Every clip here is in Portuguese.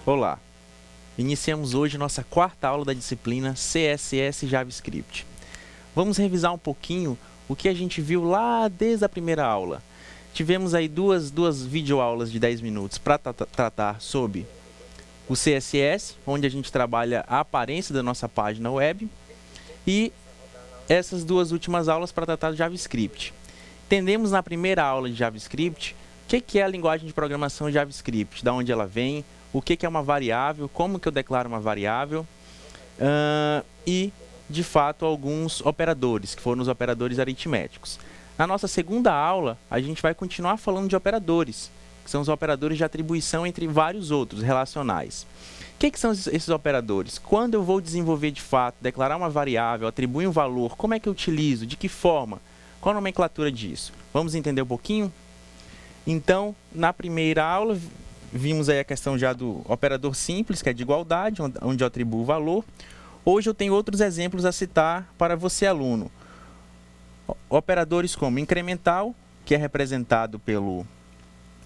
Olá! Iniciamos hoje nossa quarta aula da disciplina CSS JavaScript. Vamos revisar um pouquinho o que a gente viu lá desde a primeira aula. Tivemos aí duas videoaulas de 10 minutos para tratar sobre o CSS, onde a gente trabalha a aparência da nossa página web, e essas duas últimas aulas para tratar do JavaScript. Entendemos na primeira aula de JavaScript o que é a linguagem de programação JavaScript, de onde ela vem, o que é uma variável, como que eu declaro uma variável e, de fato, alguns operadores, que foram os operadores aritméticos. Na nossa segunda aula, a gente vai continuar falando de operadores, que são os operadores de atribuição entre vários outros relacionais. O que são esses operadores? Quando eu vou desenvolver de fato, declarar uma variável, atribuir um valor, como é que eu utilizo, de que forma, qual a nomenclatura disso? Vamos entender um pouquinho? Então, na primeira aula, vimos aí a questão já do operador simples, que é de igualdade, onde eu atribuo o valor. Hoje eu tenho outros exemplos a citar para você, aluno. Operadores como incremental, que é representado pelo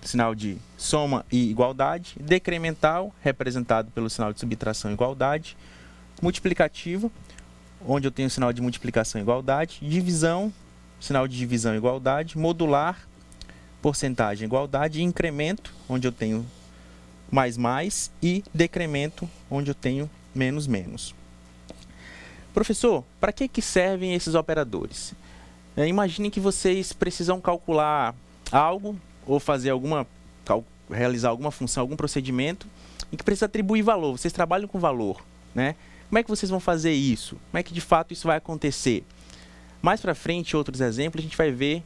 sinal de soma e igualdade. Decremental, representado pelo sinal de subtração e igualdade. Multiplicativo, onde eu tenho o sinal de multiplicação e igualdade. Divisão, sinal de divisão e igualdade. Modular, porcentagem e igualdade. E incremento, onde eu tenho mais, e decremento, onde eu tenho menos. Professor, para que servem esses operadores? Imagine que vocês precisam calcular algo, ou realizar alguma função, algum procedimento, em que precisa atribuir valor. Vocês trabalham com valor, né? Como é que vocês vão fazer isso? Como é que, de fato, isso vai acontecer? Mais para frente, outros exemplos, a gente vai ver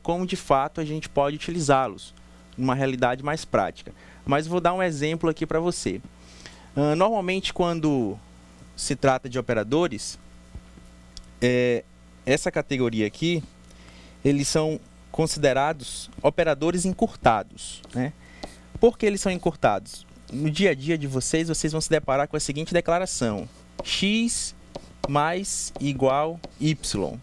como, de fato, a gente pode utilizá-los numa realidade mais prática. Mas vou dar um exemplo aqui para você. Normalmente, quando se trata de operadores, essa categoria aqui, eles são considerados operadores encurtados, né? Por que eles são encurtados? No dia a dia de vocês vão se deparar com a seguinte declaração: x mais igual y.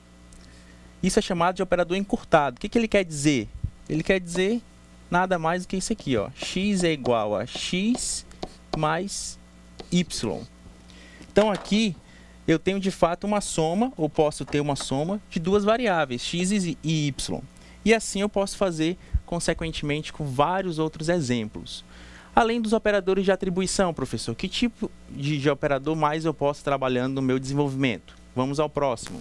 Isso é chamado de operador encurtado. O que ele quer dizer? Ele quer dizer nada mais do que isso aqui, ó. X é igual a x mais y. Então, aqui, eu tenho, de fato, uma soma, ou posso ter uma soma de duas variáveis, x e y. E assim eu posso fazer, consequentemente, com vários outros exemplos. Além dos operadores de atribuição, professor, que tipo de operador mais eu posso trabalhando no meu desenvolvimento? Vamos ao próximo.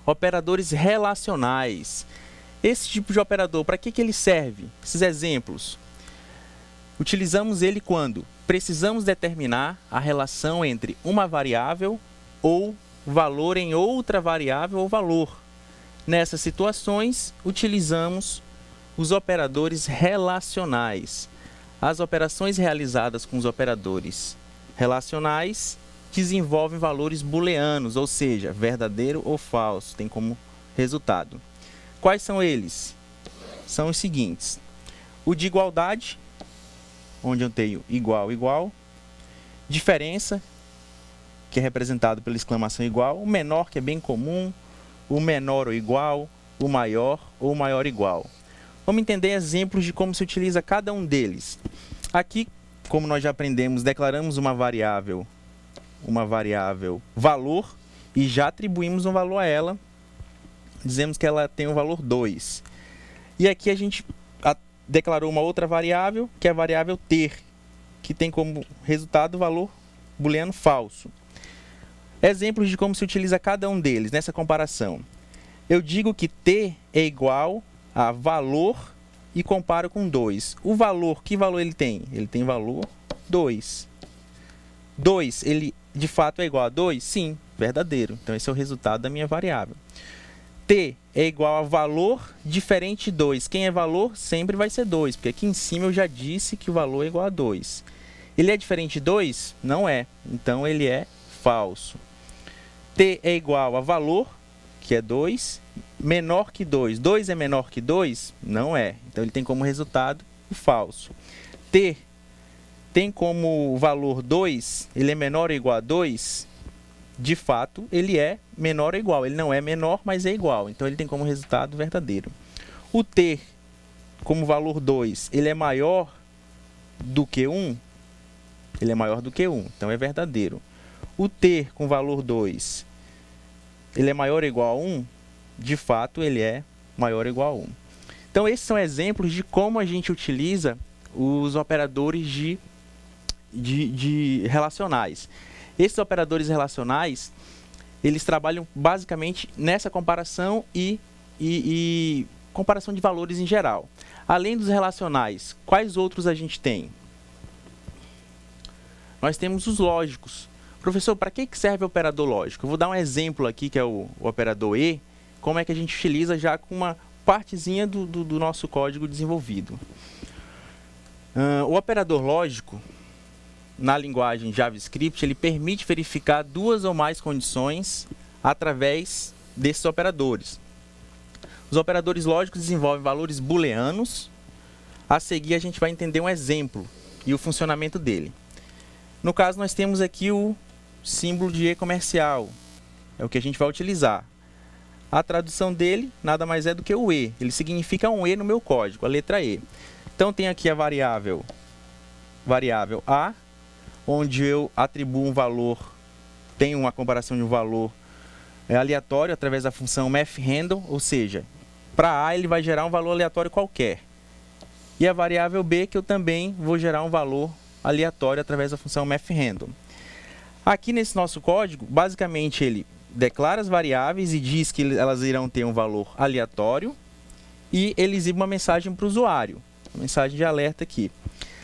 Operadores relacionais. Esse tipo de operador, para que ele serve? Esses exemplos. Utilizamos ele quando precisamos determinar a relação entre uma variável ou valor em outra variável ou valor. Nessas situações, utilizamos os operadores relacionais. As operações realizadas com os operadores relacionais desenvolvem valores booleanos, ou seja, verdadeiro ou falso, tem como resultado. Quais são eles? São os seguintes: o de igualdade, onde eu tenho igual. Diferença, que é representado pela exclamação igual. O menor, que é bem comum. O menor ou igual. O maior ou maior igual. Vamos entender exemplos de como se utiliza cada um deles. Aqui, como nós já aprendemos, declaramos uma variável valor e já atribuímos um valor a ela. Dizemos que ela tem o valor 2. E aqui a gente declarou uma outra variável, que é a variável ter, que tem como resultado o valor booleano falso. Exemplos de como se utiliza cada um deles nessa comparação. Eu digo que t é igual a valor e comparo com 2. O valor, que valor ele tem? Ele tem valor 2. 2, ele de fato é igual a 2? Sim, verdadeiro. Então, esse é o resultado da minha variável. T é igual a valor diferente de 2. Quem é valor sempre vai ser 2, porque aqui em cima eu já disse que o valor é igual a 2. Ele é diferente de 2? Não é. Então, ele é falso. T é igual a valor, que é 2, menor que 2. 2 é menor que 2? Não é. Então, ele tem como resultado o falso. T tem como valor 2, ele é menor ou igual a 2? De fato, ele é menor ou igual. Ele não é menor, mas é igual. Então, ele tem como resultado verdadeiro. O t, como valor 2, ele é maior do que 1, ele é maior do que 1, então é verdadeiro. O t com valor 2, ele é maior ou igual a 1? De fato, ele é maior ou igual a 1. Então, esses são exemplos de como a gente utiliza os operadores de relacionais. Esses operadores relacionais, eles trabalham basicamente nessa comparação e comparação de valores em geral. Além dos relacionais, quais outros a gente tem? Nós temos os lógicos. Professor, para que serve o operador lógico? Eu vou dar um exemplo aqui, que é o operador E, como é que a gente utiliza já com uma partezinha do nosso código desenvolvido. O operador lógico, na linguagem JavaScript, ele permite verificar duas ou mais condições através desses operadores. Os operadores lógicos desenvolvem valores booleanos. A seguir, a gente vai entender um exemplo e o funcionamento dele. No caso, nós temos aqui o símbolo de E comercial. É o que a gente vai utilizar. A tradução dele nada mais é do que o E. Ele significa um E no meu código, a letra E. Então, tem aqui a variável A, onde eu atribuo um valor, tenho uma comparação de um valor aleatório através da função mathRandom, ou seja, para A ele vai gerar um valor aleatório qualquer. E a variável B, que eu também vou gerar um valor aleatório através da função mathRandom. Aqui nesse nosso código, basicamente ele declara as variáveis e diz que elas irão ter um valor aleatório e ele exibe uma mensagem para o usuário, uma mensagem de alerta aqui.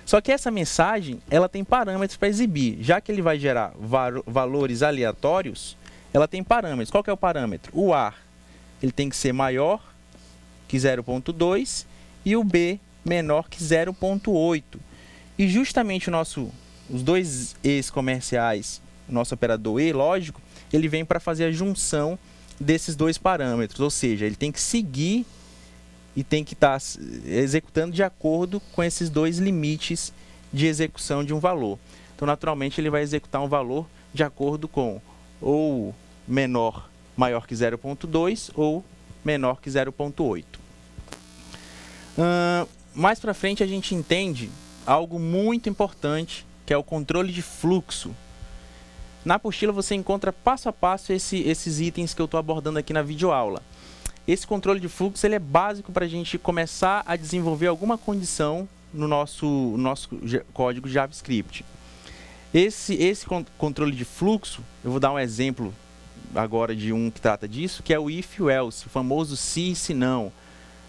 Só que essa mensagem, ela tem parâmetros para exibir. Já que ele vai gerar valores aleatórios, ela tem parâmetros. Qual que é o parâmetro? O A, ele tem que ser maior que 0.2 e o B menor que 0.8. E justamente os dois E's comerciais, o nosso operador E, lógico, ele vem para fazer a junção desses dois parâmetros. Ou seja, ele tem que seguir e tem que estar executando de acordo com esses dois limites de execução de um valor. Então, naturalmente, ele vai executar um valor de acordo com ou maior que 0.2 ou menor que 0.8. Mais para frente, a gente entende algo muito importante, que é o controle de fluxo. Na apostila você encontra passo a passo esses itens que eu estou abordando aqui na videoaula. Esse controle de fluxo ele é básico para a gente começar a desenvolver alguma condição no nosso código JavaScript. Esse controle de fluxo, eu vou dar um exemplo agora de um que trata disso, que é o if ou else, o famoso se e se não.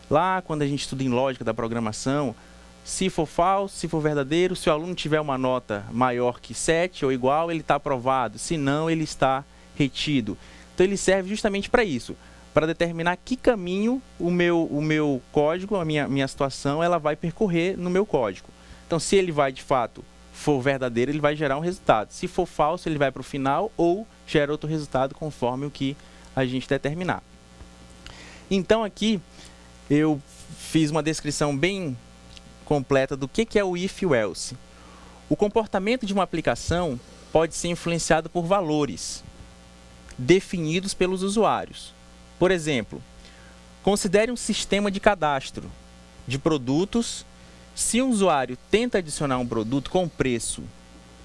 Lá, quando a gente estuda em lógica da programação, se for falso, se for verdadeiro, se o aluno tiver uma nota maior que 7 ou igual, ele está aprovado, se não, ele está retido. Então, ele serve justamente para isso, para determinar que caminho o meu código, a minha situação, ela vai percorrer no meu código. Então, se ele vai, de fato, for verdadeiro, ele vai gerar um resultado. Se for falso, ele vai para o final ou gera outro resultado conforme o que a gente determinar. Então, aqui, eu fiz uma descrição bem completa do que é o if ou else. O comportamento de uma aplicação pode ser influenciado por valores definidos pelos usuários. Por exemplo, considere um sistema de cadastro de produtos. Se um usuário tenta adicionar um produto com preço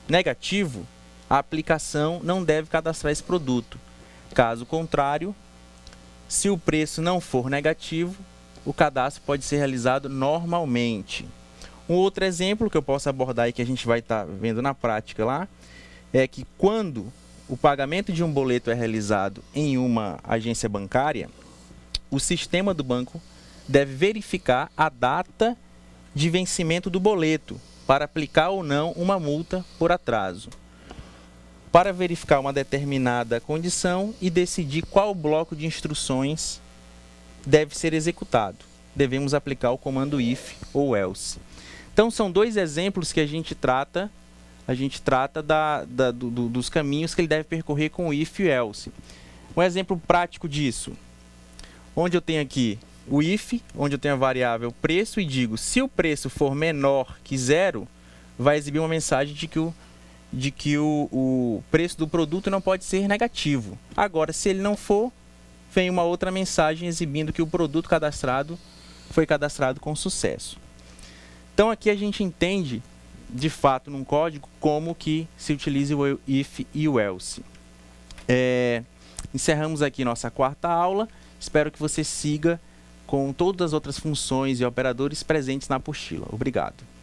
negativo, a aplicação não deve cadastrar esse produto. Caso contrário, se o preço não for negativo, o cadastro pode ser realizado normalmente. Um outro exemplo que eu posso abordar e que a gente vai estar vendo na prática lá, é que quando o pagamento de um boleto é realizado em uma agência bancária, o sistema do banco deve verificar a data de vencimento do boleto para aplicar ou não uma multa por atraso, para verificar uma determinada condição e decidir qual bloco de instruções deve ser executado. Devemos aplicar o comando if ou else. Então, são dois exemplos que a gente trata dos caminhos que ele deve percorrer com o if e else. Um exemplo prático disso, onde eu tenho aqui o if, onde eu tenho a variável preço e digo, se o preço for menor que 0, vai exibir uma mensagem de que o preço do produto não pode ser negativo. Agora, se ele não for, vem uma outra mensagem exibindo que o produto cadastrado foi cadastrado com sucesso. Então, aqui a gente entende de fato num código como que se utiliza o if e o else. Encerramos aqui nossa quarta aula. Espero que você siga com todas as outras funções e operadores presentes na apostila. Obrigado.